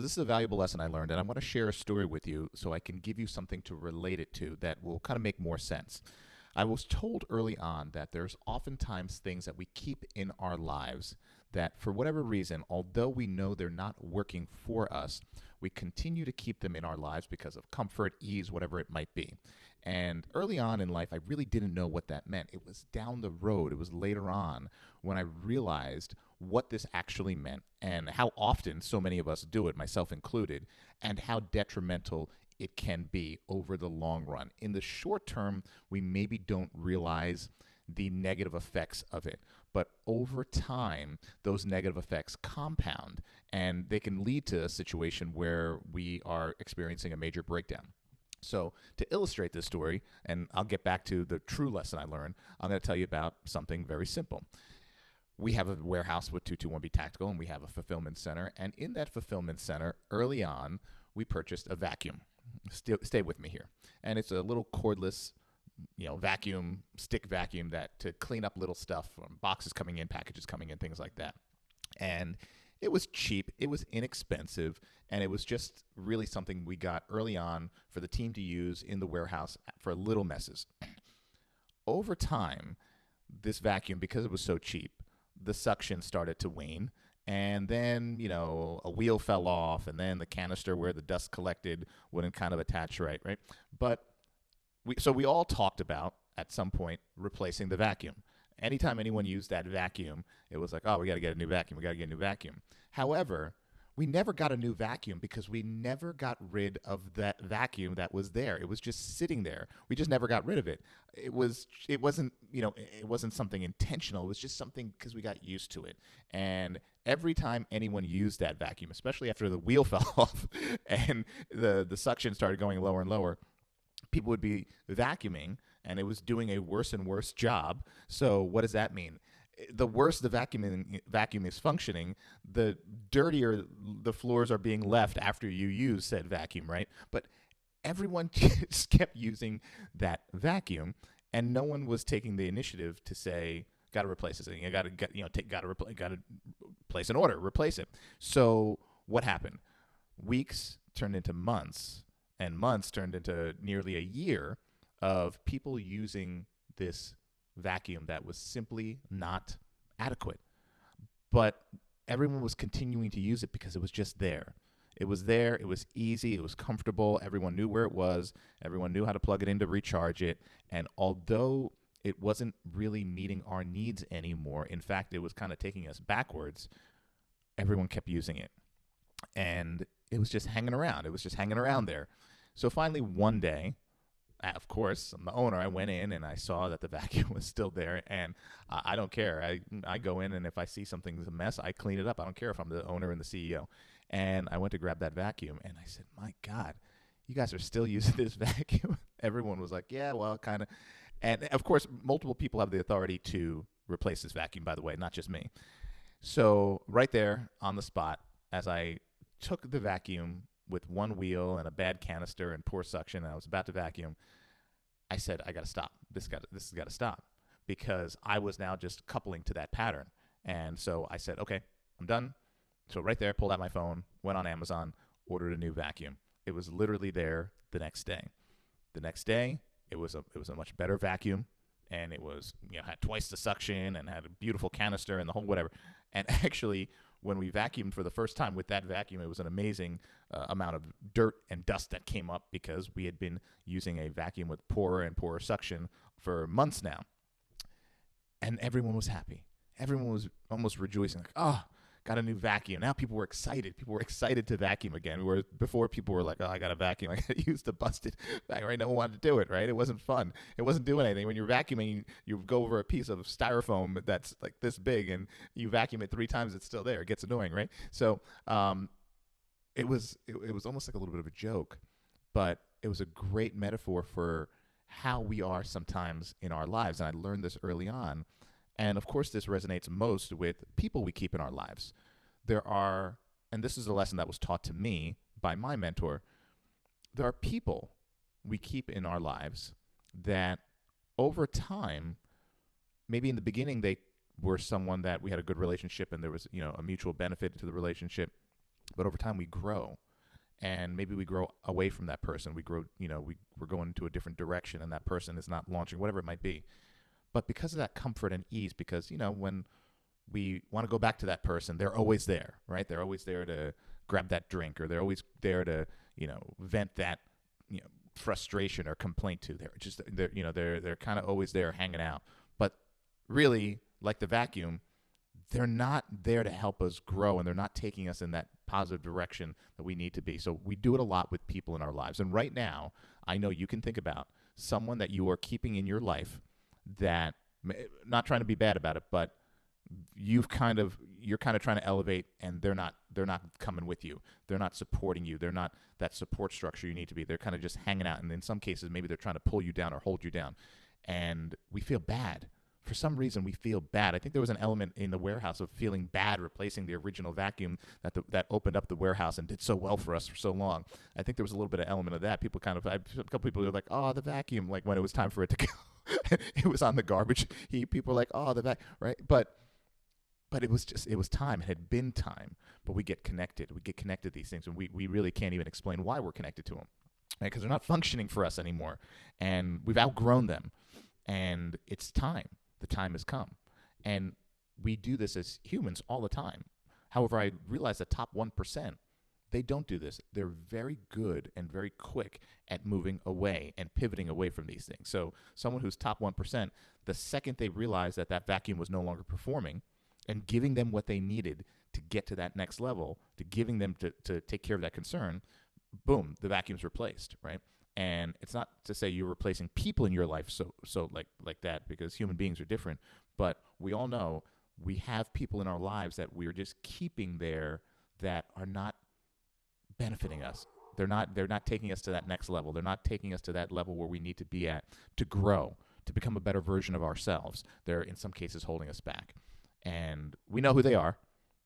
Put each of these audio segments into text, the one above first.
This is a valuable lesson I learned, and I want to share a story with you so I can give you something to relate it to that will kind of make more sense. I was told early on that there's oftentimes things that we keep in our lives that, for whatever reason, although we know they're not working for us, we continue to keep them in our lives because of comfort, ease, whatever it might be. And early on in life, I really didn't know what that meant. It was down the road, it was later on when I realized what this actually meant and how often so many of us do it, myself included, and how detrimental it can be over the long run. In the short term, we maybe don't realize the negative effects of it. But over time, those negative effects compound and they can lead to a situation where we are experiencing a major breakdown. So, to illustrate this story, and I'll get back to the true lesson I learned, I'm going to tell you about something very simple. We have a warehouse with 221B Tactical, and we have a fulfillment center. And in that fulfillment center, early on, we purchased a vacuum. Stay with me here. And it's a little cordless, vacuum, stick vacuum that to clean up little stuff from boxes coming in, packages coming in, things like that. And it was cheap, it was inexpensive, and it was just really something we got early on for the team to use in the warehouse for little messes. Over time, this vacuum, because it was so cheap, the suction started to wane. And then, a wheel fell off, and then the canister where the dust collected wouldn't kind of attach right? But we all talked about at some point replacing the vacuum. Anytime anyone used that vacuum, it was like, oh, we got to get a new vacuum. We got to get a new vacuum. However, we never got a new vacuum because we never got rid of that vacuum that was there. It was just sitting there. We just never got rid of it. It wasn't something intentional. It was just something because we got used to it. And every time anyone used that vacuum, especially after the wheel fell off and the suction started going lower and lower, people would be vacuuming and it was doing a worse and worse job. So what does that mean? The worse the vacuum is functioning, the dirtier the floors are being left after you use said vacuum, right? But everyone just kept using that vacuum, and no one was taking the initiative to say, "Got to replace this thing. Got to place an order, replace it." So what happened? Weeks turned into months, and months turned into nearly a year of people using this vacuum that was simply not adequate. But everyone was continuing to use it because it was just there. It was there, it was easy, it was comfortable, everyone knew where it was, everyone knew how to plug it in to recharge it. And although it wasn't really meeting our needs anymore, in fact, it was kind of taking us backwards, everyone kept using it. And it was just hanging around. It was just hanging around there. So finally, one day, of course, I'm the owner. I went in and I saw that the vacuum was still there, and I don't care. I go in and if I see something's a mess, I clean it up. I don't care if I'm the owner and the CEO. And I went to grab that vacuum, and I said, "My God, you guys are still using this vacuum?" Everyone was like, "Yeah, well, kind of." And of course, multiple people have the authority to replace this vacuum. By the way, not just me. So right there on the spot, as I took the vacuum with one wheel and a bad canister and poor suction, and I was about to vacuum, I said, I got to stop. This has got to stop, because I was now just coupling to that pattern. And so I said, okay, I'm done. So right there, pulled out my phone, went on Amazon, ordered a new vacuum. It was literally there the next day. The next day, it was a much better vacuum, and it was had twice the suction and had a beautiful canister and the whole whatever. And actually, when we vacuumed for the first time with that vacuum, it was an amazing amount of dirt and dust that came up because we had been using a vacuum with poorer and poorer suction for months now. And everyone was happy. Everyone was almost rejoicing, like, oh, got a new vacuum. Now people were excited. People were excited to vacuum again. Where before people were like, oh, I got a vacuum. I got to use the busted vacuum. Right? No one wanted to do it, right? It wasn't fun. It wasn't doing anything. When you're vacuuming, you go over a piece of styrofoam that's like this big and you vacuum it 3 times, it's still there. It gets annoying, right? So it was almost like a little bit of a joke, but it was a great metaphor for how we are sometimes in our lives. And I learned this early on. And of course, this resonates most with people we keep in our lives. There are, and this is a lesson that was taught to me by my mentor, there are people we keep in our lives that over time, maybe in the beginning, they were someone that we had a good relationship and there was, a mutual benefit to the relationship. But over time, we grow, and maybe we grow away from that person. We grow, we're going into a different direction, and that person is not launching, whatever it might be. But because of that comfort and ease, because when we want to go back to that person, they're always there, right? They're always there to grab that drink, or they're always there to, vent that, frustration or complaint to. They're kind of always there hanging out. But really, like the vacuum, they're not there to help us grow, and they're not taking us in that positive direction that we need to be. So we do it a lot with people in our lives. And right now, I know you can think about someone that you are keeping in your life that, not trying to be bad about it, but you're kind of trying to elevate, and they're not coming with you. They're not supporting you. They're not that support structure you need to be. They're kind of just hanging out, and in some cases maybe they're trying to pull you down or hold you down. And we feel bad. For some reason, we feel bad. I think there was an element in the warehouse of feeling bad replacing the original vacuum that opened up the warehouse and did so well for us for so long. I think there was a little bit of element of that. A couple people were like, "Oh, the vacuum!" Like when it was time for it to go, it was on the garbage heap. People were like, "Oh, the vacuum!" Right? But it was time. It had been time. But we get connected. We get connected to these things, and we really can't even explain why we're connected to them, right? Because they're not functioning for us anymore, and we've outgrown them, and it's time. The time has come. And we do this as humans all the time. However, I realize the top 1%, they don't do this. They're very good and very quick at moving away and pivoting away from these things. So someone who's top 1%, the second they realize that that vacuum was no longer performing and giving them what they needed to get to that next level, to giving them to take care of that concern, boom, the vacuum's replaced, right? And it's not to say you're replacing people in your life so like that, because human beings are different. But we all know we have people in our lives that we're just keeping there that are not benefiting us. They're not taking us to that next level. They're not taking us to that level where we need to be at to grow, to become a better version of ourselves. They're in some cases holding us back. And we know who they are,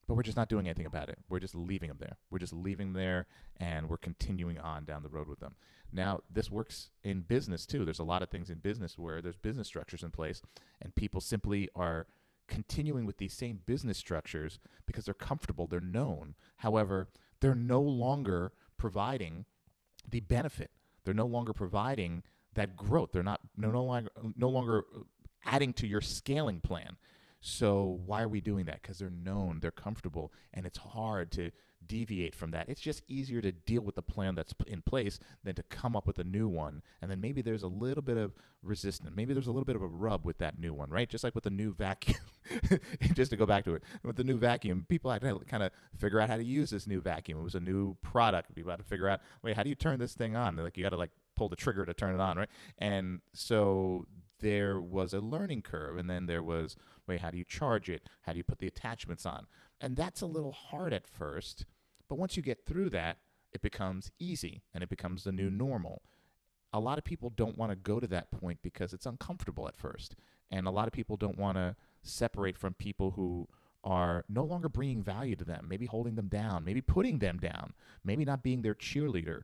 but we're just not doing anything about it. We're just leaving them there. We're just leaving them there, and we're continuing on down the road with them. Now, this works in business too. There's a lot of things in business where there's business structures in place, and people simply are continuing with these same business structures because they're comfortable, they're known. However, they're no longer providing the benefit. They're no longer providing that growth. They're no longer adding to your scaling plan. So why are we doing that? Because they're known, they're comfortable, and it's hard to deviate from that. It's just easier to deal with the plan that's in place than to come up with a new one. And then maybe there's a little bit of resistance. Maybe there's a little bit of a rub with that new one, right? Just like with the new vacuum. Just to go back to it, with the new vacuum, people had to kind of figure out how to use this new vacuum. It was a new product. People had to figure out, wait, how do you turn this thing on? Like, you got to pull the trigger to turn it on, right? And so there was a learning curve, and then there was, wait, how do you charge it? How do you put the attachments on? And that's a little hard at first, but once you get through that, it becomes easy, and it becomes the new normal. A lot of people don't want to go to that point because it's uncomfortable at first, and a lot of people don't want to separate from people who are no longer bringing value to them, maybe holding them down, maybe putting them down, maybe not being their cheerleader.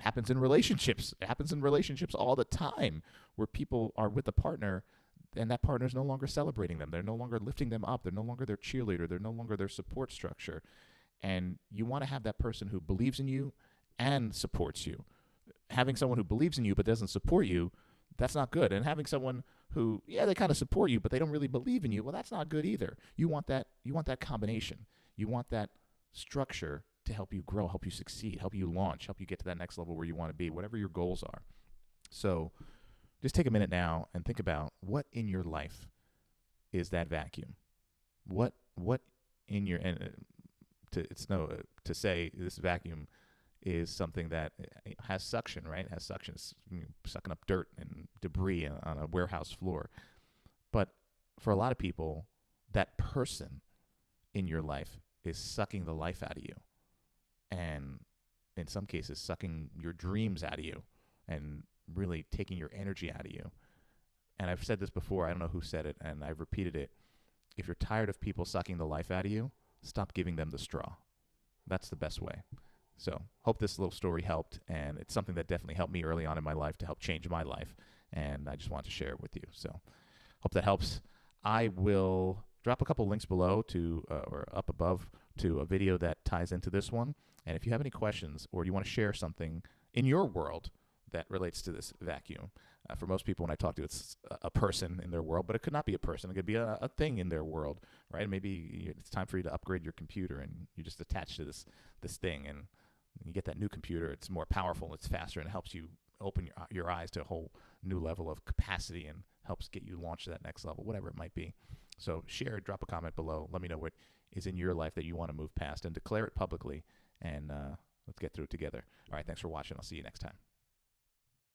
Happens in relationships. It happens in relationships all the time, where people are with a partner and that partner is no longer celebrating them. They're no longer lifting them up. They're no longer their cheerleader. They're no longer their support structure. And you want to have that person who believes in you and supports you. Having someone who believes in you but doesn't support you, that's not good. And having someone who, yeah, they kind of support you but they don't really believe in you, well, that's not good either. You want that combination. You want that structure to help you grow, help you succeed, help you launch, help you get to that next level where you want to be, whatever your goals are. So just take a minute now and think about what in your life is that vacuum. What in your to say this vacuum is something that has suction, right? It has suction, it's sucking up dirt and debris on a warehouse floor. But for a lot of people, that person in your life is sucking the life out of you, and in some cases sucking your dreams out of you and really taking your energy out of you. And I've said this before, I don't know who said it, and I've repeated it. If you're tired of people sucking the life out of you, stop giving them the straw. That's the best way. So hope this little story helped, and it's something that definitely helped me early on in my life to help change my life, and I just wanted to share it with you. So hope that helps. I will drop a couple links below to or up above to a video that ties into this one. And if you have any questions or you want to share something in your world that relates to this vacuum, for most people, when I talk to, it's a person in their world, but it could not be a person. It could be a thing in their world, right? Maybe it's time for you to upgrade your computer, and you just attach to this thing, and you get that new computer. It's more powerful, it's faster, and it helps you open your eyes to a whole new level of capacity and helps get you launched to that next level, whatever it might be. So share, drop a comment below. Let me know what is in your life that you want to move past, and declare it publicly, and let's get through it together. All right, thanks for watching. I'll see you next time.